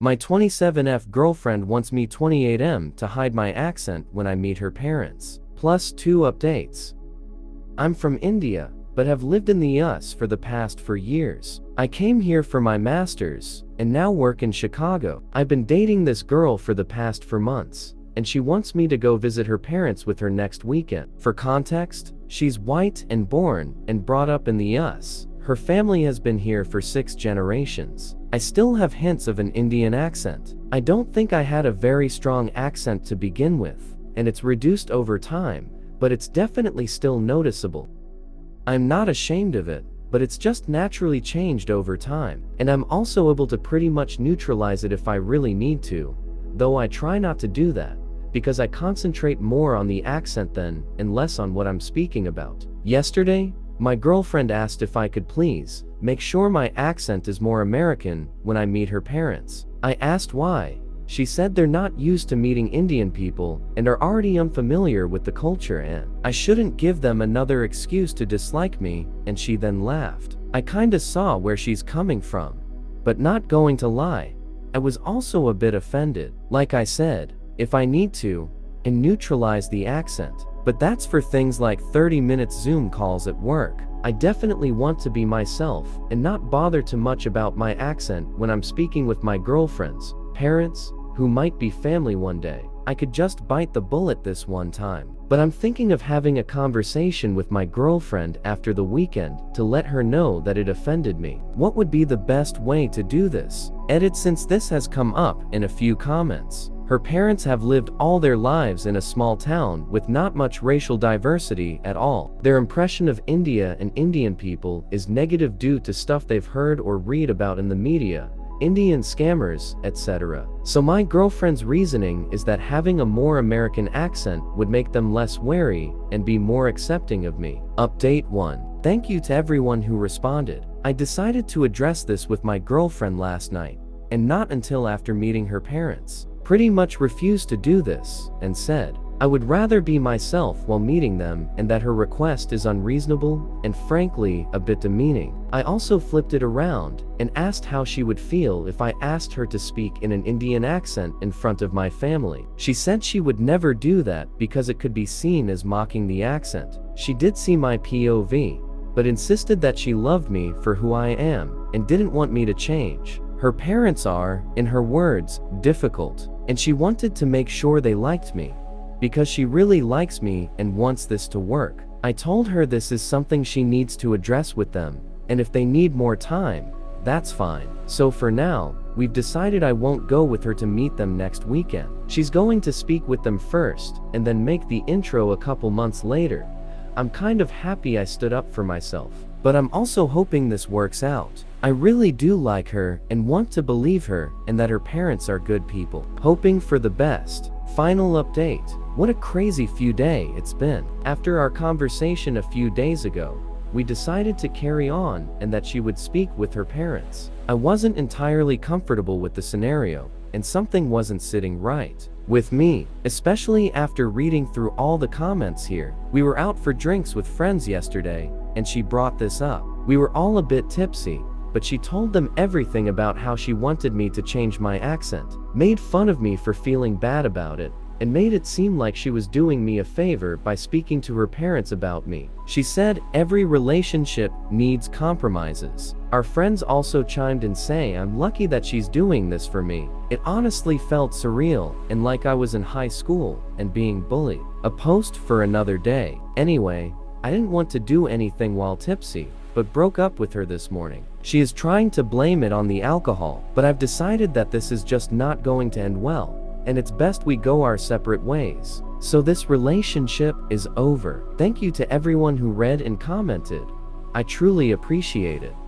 My 27F girlfriend wants me 28M to hide my accent when I meet her parents. Plus 2 updates. I'm from India, but have lived in the US for the past 4 years. I came here for my master's, and now work in Chicago. I've been dating this girl for the past 4 months, and she wants me to go visit her parents with her next weekend. For context, she's white and born and brought up in the US. Her family has been here for 6 generations. I still have hints of an Indian accent. I don't think I had a very strong accent to begin with, and it's reduced over time, but it's definitely still noticeable. I'm not ashamed of it, but it's just naturally changed over time, and I'm also able to pretty much neutralize it if I really need to, though I try not to do that, because I concentrate more on the accent then and less on what I'm speaking about. Yesterday, my girlfriend asked if I could please make sure my accent is more American when I meet her parents. I asked why. She said they're not used to meeting Indian people and are already unfamiliar with the culture and I shouldn't give them another excuse to dislike me, and she then laughed. I kinda saw where she's coming from, but not going to lie, I was also a bit offended. Like I said, if I need to, and neutralize the accent. But that's for things like 30-minute Zoom calls at work. I definitely want to be myself and not bother too much about my accent when I'm speaking with my girlfriend's parents, who might be family one day. I could just bite the bullet this one time. But I'm thinking of having a conversation with my girlfriend after the weekend to let her know that it offended me. What would be the best way to do this? Edit, since this has come up in a few comments. Her parents have lived all their lives in a small town with not much racial diversity at all. Their impression of India and Indian people is negative due to stuff they've heard or read about in the media, Indian scammers, etc. So my girlfriend's reasoning is that having a more American accent would make them less wary and be more accepting of me. Update 1. Thank you to everyone who responded. I decided to address this with my girlfriend last night, and not until after meeting her parents. Pretty much refused to do this, and said, I would rather be myself while meeting them, and that her request is unreasonable and frankly a bit demeaning. I also flipped it around and asked how she would feel if I asked her to speak in an Indian accent in front of my family. She said she would never do that because it could be seen as mocking the accent. She did see my POV, but insisted that she loved me for who I am and didn't want me to change. Her parents are, in her words, difficult, and she wanted to make sure they liked me, because she really likes me and wants this to work. I told her this is something she needs to address with them, and if they need more time, that's fine. So for now, we've decided I won't go with her to meet them next weekend. She's going to speak with them first, and then make the intro a couple months later. I'm kind of happy I stood up for myself, but I'm also hoping this works out. I really do like her and want to believe her and that her parents are good people. Hoping for the best. Final update. What a crazy few days it's been. After our conversation a few days ago, we decided to carry on and that she would speak with her parents. I wasn't entirely comfortable with the scenario, and something wasn't sitting right with me, especially after reading through all the comments here. We were out for drinks with friends yesterday, and she brought this up. We were all a bit tipsy, but she told them everything about how she wanted me to change my accent, made fun of me for feeling bad about it, and made it seem like she was doing me a favor by speaking to her parents about me. She said every relationship needs compromises. Our friends also chimed in saying I'm lucky that she's doing this for me. It honestly felt surreal and like I was in high school and being bullied. A post for another day. Anyway, I didn't want to do anything while tipsy, but broke up with her this morning. She is trying to blame it on the alcohol, but I've decided that this is just not going to end well, and it's best we go our separate ways. So this relationship is over. Thank you to everyone who read and commented. I truly appreciate it.